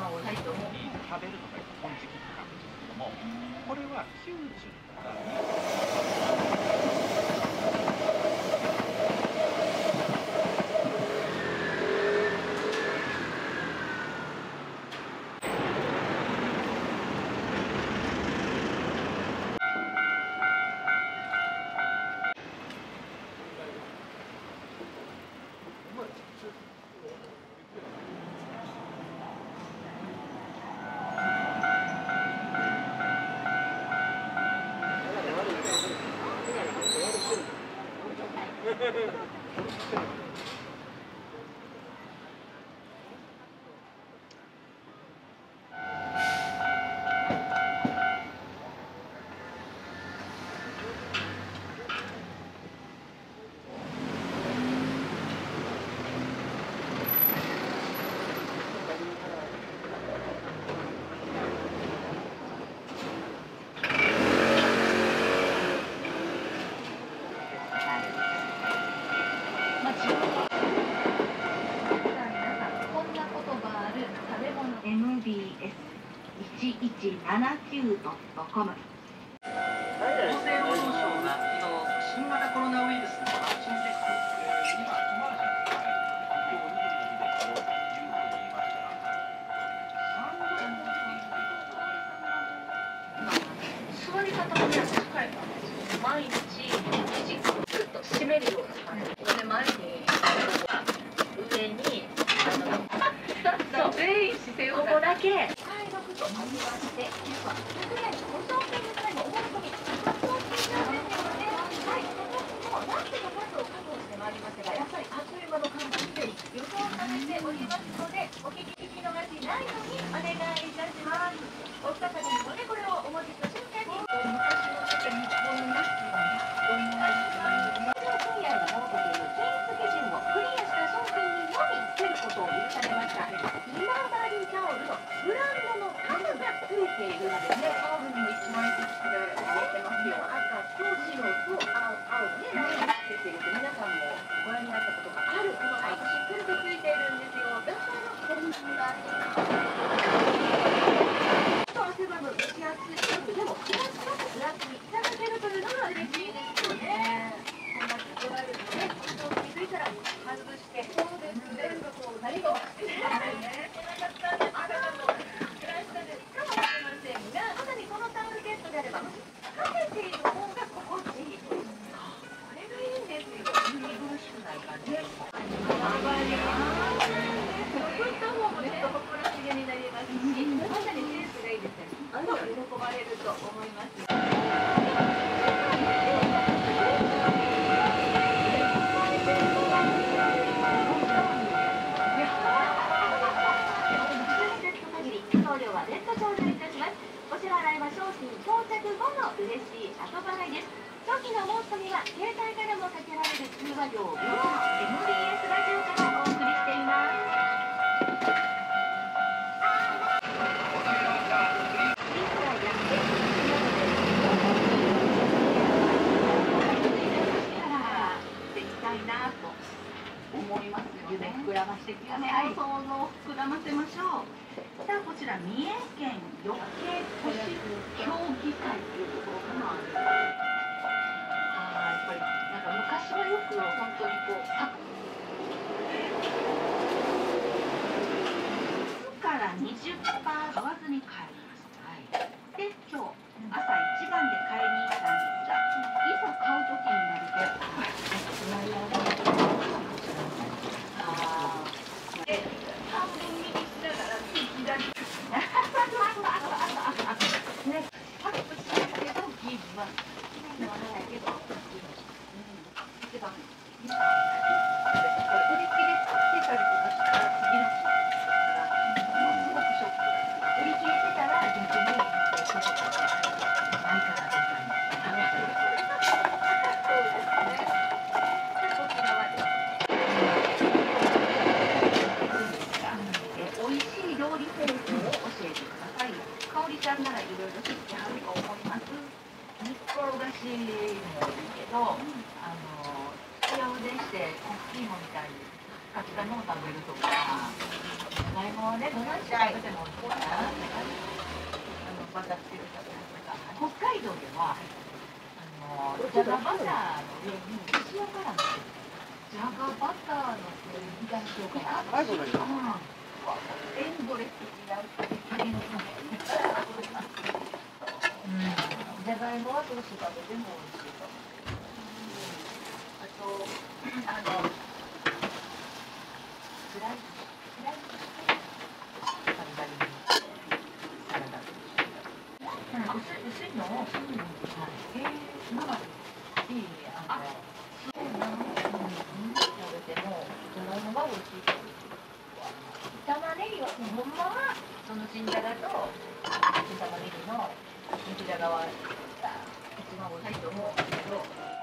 食べるとかいう金色なんですけども、これは90からMBS1179.com。 厚生労働省が昨日新型コロナウイルスのワクチン接種今コマーシャルに入る今日22日ですよというふうに言いましたが、座り方もね、私変えたんですよ。毎日肘をぐっと締めるような感じで、前に上にそう全員姿勢をここだけ快楽と味わってぐらいご商品の際の思い込み発送品なんですよね。はい、そのも何ての数を確保してまいりますが、やっぱりあっという間の看板で予想されておりますので、お聞き逃しないようにお願いいたします。お二方にもね、これをお持ちした瞬間に昔の方日本のなすようなお芋が分野に設けている品質基準をクリアした商品にのみつけることを許されました。今治タオルのブランドの数がついているんですね。タオルにも1枚ずつ入れてますよ。赤と白と青でラインがつけていると皆さんもご覧になったことがある。このしっかりとついているんですよ。だからこんな汗ばむ蒸し暑い夜でも気持ちよくブラックにいただけるというのが嬉しいですよね。こんなに怒られるので、人を気づいたら外して、そうですね、全部こう何が起きてるんですね。なかったんですけども、暮らしたですかもしれませんが、まさにこのタオルケットであれば、かけている方が心地いいという。これがいいんですよ。見苦しくない感じ。作った方もちょっと誇らしげになりますし、まさにセンスがいいですね。喜ばれると思います。送料は別途頂戴いたします。お支払いは商品到着後の嬉しい後払いです。商品の申し込みは携帯からもかけられる通話料無料の MBS ラジオからお送りしています。思います。夢膨らましてきます。想像を膨らませましょう。さあこちら三重県四景都市競技会というところかな。やっぱりなんか昔はよく本当にこうから20%買わずに帰ります。はい。で今日朝一番で買いに行ったんですが、いざ買う時になると。半分右しながら左ね、パッとしないけどギブはではないけど一番売り切れてたりとかしたら次の日からすごくショックだ。売り切れてたら逆にショックがないからとかにそうですね。こちらは美味しい料理方法を教えてください。かおりちゃんならいろいろ知ってはると思います。煮っころがしもいいけど、塩でして大きいもみたいにカツカツのを食べるとか、じゃがいものね、ご飯食べても美味しいかな。バターつけるとか。北海道では、じゃがバターの上に塩辛のじゃがバターの上にみたいな塩辛。エンドレスになるっていうの。じゃがいもはどうして食べても美味しいと思う。あと、スライスカリカリにサラダと薄いのを今までいい食べてもじゃがいもが美味しいと思う。玉ねぎはほんまはその新じゃがと新玉ねぎの肉じゃがは一番美味しいと思うんだけど。